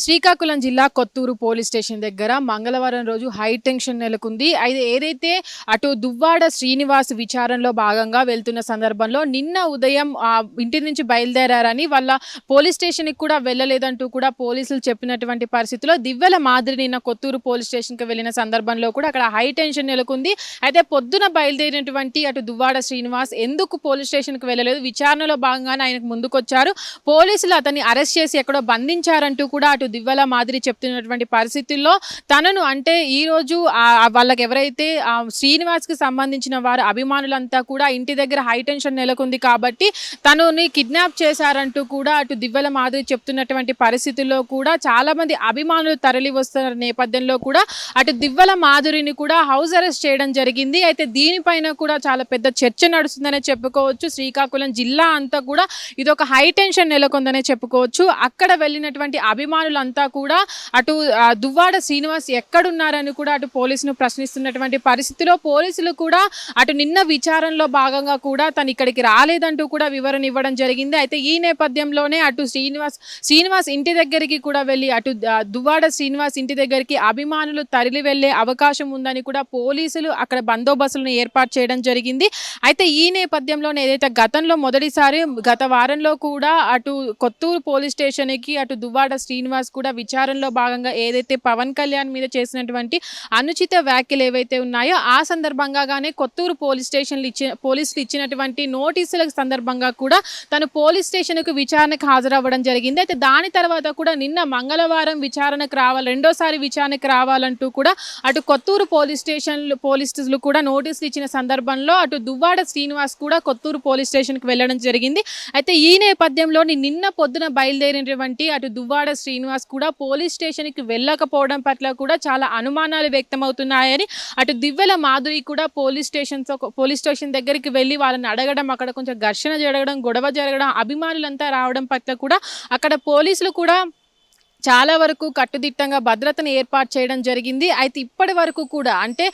శ్రీకాకుళం జిల్లా Kotturu police station దగ్గర మంగళవారం రోజు హై టెన్షన్ నెలకొంది. ఏదైతే అటు దువ్వాడ శ్రీనివాస్ విచారణలో భాగంగా వెళ్తున్న సందర్భంలో నిన్న ఉదయం ఇంటి నుంచి బయలుదేరారని వాళ్ళ పోలీస్ స్టేషన్కి కూడా వెళ్ళలేదంటూ కూడా పోలీసులు చెప్పినటువంటి పరిస్థితిలో దివ్వెల మాదిరి నిన్న కొత్తూరు పోలీస్ స్టేషన్కి వెళ్ళిన సందర్భంలో కూడా అక్కడ హై టెన్షన్ నెలకొంది. అయితే పొద్దున బయలుదేరినటువంటి అటు దువ్వాడ శ్రీనివాస్ ఎందుకు పోలీస్ స్టేషన్కి వెళ్ళలేదు, విచారణలో భాగంగానే ఆయనకు ముందుకొచ్చారు. పోలీసులు అతన్ని అరెస్ట్ చేసి ఎక్కడో బంధించారంటూ కూడా అటు దివ్వెల మాదిరి చెప్తున్నటువంటి పరిస్థితుల్లో తనను అంటే ఈరోజు వాళ్ళకి ఎవరైతే శ్రీనివాస్కి సంబంధించిన వారు అభిమానులంతా కూడా ఇంటి దగ్గర హై టెన్షన్ నెలకొంది కాబట్టి తనని కిడ్నాప్ చేశారంటూ కూడా అటు దివ్వెల మాదిరి చెప్తున్నటువంటి పరిస్థితుల్లో కూడా చాలామంది అభిమానులు తరలి వస్తున్న నేపథ్యంలో కూడా అటు దివ్వెల మాధురిని కూడా హౌస్ అరెస్ట్ చేయడం జరిగింది. అయితే దీనిపైన కూడా చాలా పెద్ద చర్చ నడుస్తుందనే చెప్పుకోవచ్చు. శ్రీకాకుళం జిల్లా అంతా కూడా ఇదొక హై టెన్షన్ నెలకొందనే చెప్పుకోవచ్చు. అక్కడ వెళ్ళినటువంటి అభిమానులంతా కూడా అటు దువ్వాడ శ్రీనివాస్ ఎక్కడున్నారని కూడా అటు పోలీసును ప్రశ్నిస్తున్నటువంటి పరిస్థితిలో పోలీసులు కూడా అటు నిన్న విచారణలో భాగంగా కూడా తను ఇక్కడికి రాలేదంటూ కూడా వివరణ ఇవ్వడం జరిగింది. అయితే ఈ నేపథ్యంలోనే అటు శ్రీనివాస్ ఇంటి దగ్గరికి కూడా వెళ్ళి అటు దువ్వాడ శ్రీనివాస్ ఇంటి దగ్గరికి అభిమానులు తరలి వెళ్లే అవకాశం ఉందని కూడా పోలీసులు అక్కడ బందోబస్తులను ఏర్పాటు చేయడం జరిగింది. అయితే ఈ నేపథ్యంలోనే ఏదైతే గతంలో మొదటిసారి గత వారంలో కూడా అటు కొత్తూరు పోలీస్ స్టేషన్కి అటు దువ్వాడ శ్రీనివాస్ కూడా విచారణలో భాగంగా ఏదైతే పవన్ కళ్యాణ్ మీద చేసినటువంటి అనుచిత వ్యాఖ్యలు ఏవైతే ఉన్నాయో ఆ సందర్భంగానే కొత్తూరు పోలీసులు ఇచ్చినటువంటి నోటీసుల సందర్భంగా కూడా తను పోలీస్ స్టేషన్కు విచారణకు హాజరవ్వడం జరిగింది. అయితే దాని తర్వాత కూడా నిన్న మంగళవారం రెండోసారి విచారణకు రావాలంటూ కూడా అటు కొత్తూరు పోలీసులు కూడా నోటీసులు ఇచ్చిన సందర్భంలో అటు దువ్వాడ శ్రీనివాస్ కూడా కొత్తూరు పోలీస్ స్టేషన్కి వెళ్ళడం జరిగింది. అయితే ఈ నేపథ్యంలో నిన్న పొద్దున బయలుదేరినటువంటి అటు దువ్వాడ శ్రీనివాస్ కూడా పోలీస్ స్టేషన్కి వెళ్ళకపోవడం పట్ల కూడా చాలా అనుమానాలు వ్యక్తమవుతున్నాయని అటు దివ్వెల మాధురి కూడా పోలీస్ స్టేషన్ దగ్గరికి వెళ్ళి వాళ్ళని అడగడం, అక్కడ కొంచెం ఘర్షణ జరగడం, గొడవ జరగడం, అభిమానులంతా రావడం పట్ల కూడా అక్కడ పోలీసులు కూడా చాలా వరకు కట్టుదిట్టంగా భద్రతను ఏర్పాటు చేయడం జరిగింది. అయితే ఇప్పటి వరకు కూడా అంటే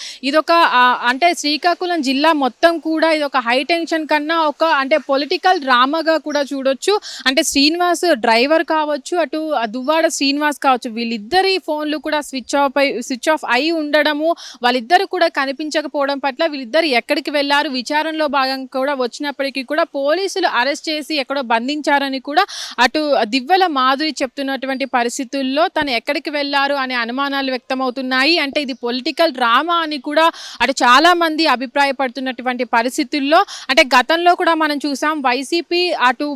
శ్రీకాకుళం జిల్లా మొత్తం కూడా ఇదొక హై టెన్షన్ కన్నా అంటే పొలిటికల్ డ్రామాగా కూడా చూడొచ్చు. అంటే శ్రీనివాస్ డ్రైవర్ కావచ్చు, అటు దువ్వాడ శ్రీనివాస్ కావచ్చు, వీళ్ళిద్దరి ఫోన్లు కూడా స్విచ్ ఆఫ్ అయి ఉండడము, వాళ్ళిద్దరు కూడా కనిపించకపోవడం పట్ల వీళ్ళిద్దరు ఎక్కడికి వెళ్ళారు, విచారణలో భాగంగా కూడా వచ్చినప్పటికీ కూడా పోలీసులు అరెస్ట్ చేసి ఎక్కడో బంధించారని కూడా అటు దివ్వెల మాధురి చెప్తున్నటువంటి పరిస్థితుల్లో తను ఎక్కడికి వెళ్ళారు అనే అనుమానాలు వ్యక్తమవుతున్నాయి. అంటే ఇది పొలిటికల్ డ్రామా అని కూడా అటు చాలా మంది అభిప్రాయపడుతున్నటువంటి పరిస్థితుల్లో అంటే గతంలో కూడా మనం చూసాం వైసీపీ అటు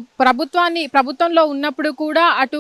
ప్రభుత్వంలో ఉన్నప్పుడు కూడా అటు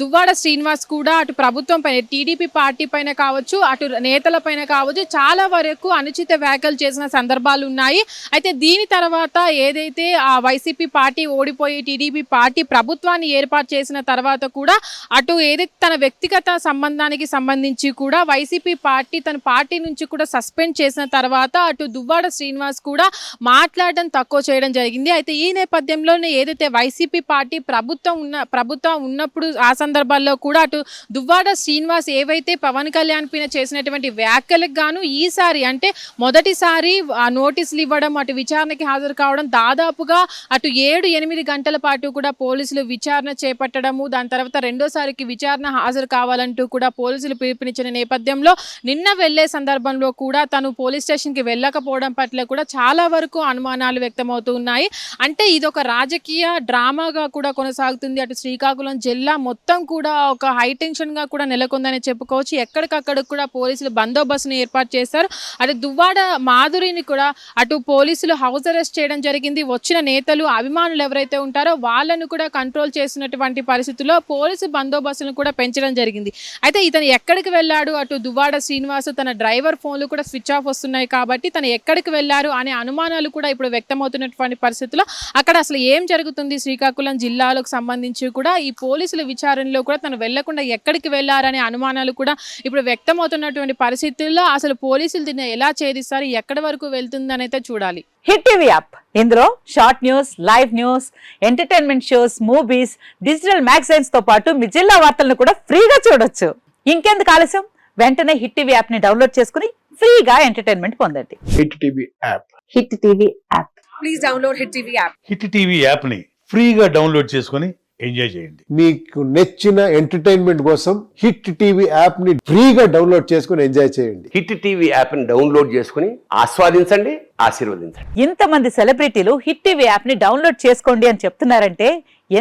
దువ్వాడ శ్రీనివాస్ కూడా అటు ప్రభుత్వం పైన టీడీపీ పార్టీ పైన కావచ్చు, అటు నేతల పైన కావచ్చు చాలా వరకు అనుచిత వ్యాఖ్యలు చేసిన సందర్భాలు ఉన్నాయి. అయితే దీని తర్వాత ఏదైతే ఆ వైసీపీ పార్టీ ఓడిపోయి టీడీపీ పార్టీ ప్రభుత్వాన్ని ఏర్పాటు చేసిన తర్వాత కూడా అటు ఏదైతే తన వ్యక్తిగత సంబంధానికి సంబంధించి కూడా వైసీపీ పార్టీ తన పార్టీ నుంచి కూడా సస్పెండ్ చేసిన తర్వాత అటు దువ్వాడ శ్రీనివాస్ కూడా మాట్లాడడం తక్కువ చేయడం జరిగింది. అయితే ఈ నేపథ్యంలోనే ఏదైతే వైసీపీ పార్టీ ప్రభుత్వం ఉన్నప్పుడు ఆ సందర్భాల్లో కూడా అటు దువ్వాడ శ్రీనివాస్ ఏవైతే పవన్ కళ్యాణ్ పైన చేసినటువంటి వ్యాఖ్యలకు గాను ఈసారి అంటే మొదటిసారి నోటీసులు ఇవ్వడం, అటు విచారణకి హాజరు కావడం, దాదాపుగా అటు 7-8 గంటల పాటు కూడా పోలీసులు విచారణ చేపట్టడము, దాని తర్వాత రెండోసారికి విచారణ హాజరు కావాలంటూ కూడా పోలీసులు పిలుపునిచ్చిన నేపథ్యంలో నిన్న వెళ్లే సందర్భంలో కూడా తను పోలీస్ స్టేషన్కి వెళ్ళకపోవడం పట్ల కూడా చాలా వరకు అనుమానాలు వ్యక్తమవుతూ ఉన్నాయి. అంటే ఇదొక రాజకీయ డ్రామాగా కూడా కొనసాగుతుంది. అటు శ్రీకాకుళం జిల్లా మొత్తం కూడా ఒక హై టెన్షన్గా కూడా నెలకొందని చెప్పుకోవచ్చు. ఎక్కడికక్కడ కూడా పోలీసులు బందోబస్తును ఏర్పాటు చేశారు. అటు దువ్వాడ మాధురిని కూడా అటు పోలీసులు హౌస్ అరెస్ట్ చేయడం జరిగింది. వచ్చిన నేతలు అభిమానులు ఎవరైతే ఉంటారో వాళ్ళను కూడా కంట్రోల్ చేసినటువంటి పరిస్థితుల్లో పోలీసు బందోబస్తును కూడా పెంచడం జరిగింది. అయితే ఇతను ఎక్కడికి వెళ్ళాడు, అటు దువ్వాడ శ్రీనివాస్ తన డ్రైవర్ ఫోన్లు కూడా స్విచ్ ఆఫ్ వస్తున్నాయి కాబట్టి తను ఎక్కడికి వెళ్ళారు అనే అనుమానాలు కూడా ఇప్పుడు వ్యక్తమవుతున్నటువంటి పరిస్థితుల్లో అక్కడ అసలు ఏం జరుగుతుంది శ్రీకాకుళం జిల్లాలకు సంబంధించి కూడా ఈ పోలీసుల విచారణలో కూడా తను వెళ్లకుండా ఎక్కడికి వెళ్ళారనే అనుమానాలు కూడా ఇప్పుడు వ్యక్తమవుతున్నటువంటి పరిస్థితుల్లో అసలు పోలీసులు దీన్ని ఎలా ఛేదిస్తారు, ఎక్కడి వరకు వెళ్తుందని అయితే చూడాలి. హిట్ టీవీ యాప్ ఇందులో short news, live news, entertainment shows, movies, digital magazines తో పాటు మీ జిల్లా వార్తలను కూడా ఫ్రీగా చూడొచ్చు. ఇంకెందుకు ఆలస్యం, వెంటనే హిట్ టీవీ యాప్ ని డౌన్లోడ్ చేసుకుని ఫ్రీగా ఎంటర్టైన్మెంట్ పొందండి. Hit TV app. Hit TV app. Please download hit TV app. Hit TV app ని ఫ్రీగా డౌన్లోడ్ చేసుకొని ఎంజాయ్ చేయండి. మీకు నచ్చిన ఎంటర్టైన్మెంట్ కోసం హిట్ టీవీ యాప్ ని ఫ్రీగా డౌన్లోడ్ చేసుకుని ఎంజాయ్ చేయండి. హిట్ టీవీ యాప్ని డౌన్లోడ్ చేసుకుని ఆస్వాదించండి, ఆశీర్వదించండి. ఇంతమంది సెలబ్రిటీలు హిట్ టీవీ యాప్ ని డౌన్లోడ్ చేసుకోండి అని చెప్తున్నారంటే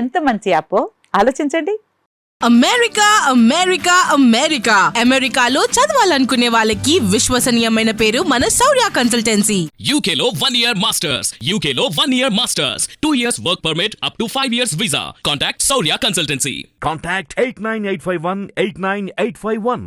ఎంత మంచి యాప్ ఆలోచించండి. అమెరికా అమెరికా అమెరికా అమెరికాలో చదవాలనుకునే వాళ్ళకి విశ్వసనీయమైన పేరు మన శౌర్య కన్సల్టెన్సీ. UK లో 1 year masters. UK లో 1 year masters. 2 years work permit up to 5 years visa. Contact Saurya Consultancy. Contact 89851 89851.